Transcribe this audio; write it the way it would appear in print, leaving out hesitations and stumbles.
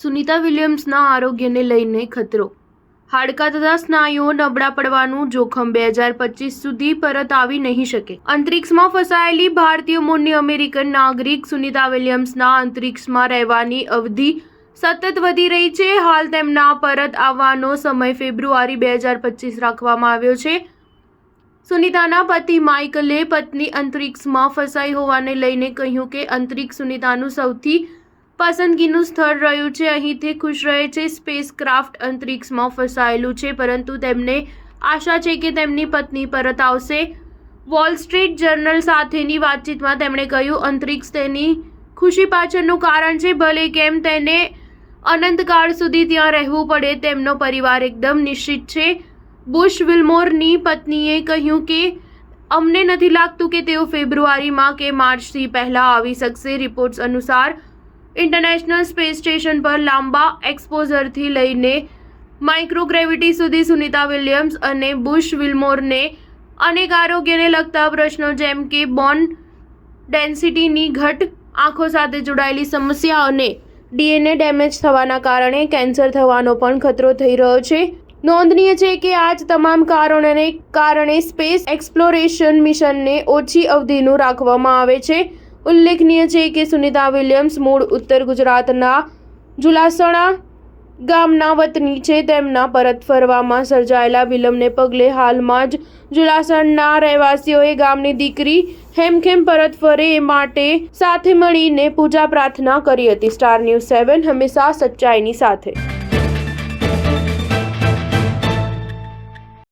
સુનિતા વિલિયમ્સના આરોગ્યને લઈને ખતરો. હાડકાં તથા સ્નાયુઓ નબળા પડવાનું જોખમ 2025 સુધી પરત આવી નહીં શકે. અંતરિક્ષમાં ફસાયેલી ભારતીય મૂળની અમેરિકન નાગરિક સુનિતા વિલિયમ્સના અંતરિક્ષમાં રહેવાની અવધિ સતત વધી રહી છે. હાલ તેમના પરત આવવાનો સમય ફેબ્રુઆરી 2025 રાખવામાં આવ્યો છે. સુનિતાના પતિ માઇકલે પત્ની અંતરિક્ષમાં ફસાઈ હોવાને લઈને કહ્યું કે અંતરિક્ષ સુનિતાનું સૌથી પસંદગીનું સ્થળ રહ્યું છે. અહીં તે ખુશ રહે છે. સ્પેસક્રાફ્ટ અંતરિક્ષમાં ફસાયેલું છે, પરંતુ તેમને આશા છે કે તેમની પત્ની પરત આવશે. વોલ સ્ટ્રીટ જર્નલ સાથેની વાતચીતમાં તેમણે કહ્યું, અંતરિક્ષ તેની ખુશી પાછળનું કારણ છે. ભલે કેમ તેને અનંતકાળ સુધી ત્યાં રહેવું પડે, તેમનો પરિવાર એકદમ નિશ્ચિત છે. બુશ વિલ્મોરની પત્નીએ કહ્યું કે અમને નથી લાગતું કે તેઓ ફેબ્રુઆરીમાં કે માર્ચથી પહેલા આવી શકશે. રિપોર્ટ્સ અનુસાર ઇન્ટરનેશનલ સ્પેસ સ્ટેશન પર લાંબા એક્સપોઝરથી લઈને માઇક્રોગ્રેવિટી સુધી સુનિતા વિલિયમ્સ અને બુશ વિલ્મોરને અનેક આરોગ્યને લગતા પ્રશ્નો જેમ કે બોન ડેન્સિટીની ઘટ, આંખો સાથે જોડાયેલી સમસ્યા અને ડીએનએ ડેમેજ થવાના કારણે કેન્સર થવાનો પણ ખતરો થઈ રહ્યો છે. નોંધનીય છે કે આ જ તમામ કારણોને કારણે સ્પેસ એક્સપ્લોરેશન મિશનને ઓછી અવધિનું રાખવામાં આવે છે. ઉલ્લેખનીય છે કે સુનિતા વિલિયમ્સ મૂળ ઉત્તર ગુજરાતના જુલાસણા ગામના વતની છે. તેમના પરત ફરવામાં સર્જાયેલા વિલંબને પગલે હાલમાં જ જુલાસણના રહેવાસીઓએ ગામની દીકરી હેમખેમ પરત ફરે એ માટે સાથે મળીને પૂજા પ્રાર્થના કરી હતી. સ્ટાર ન્યૂઝ 7 હંમેશા સચ્ચાઈની સાથે.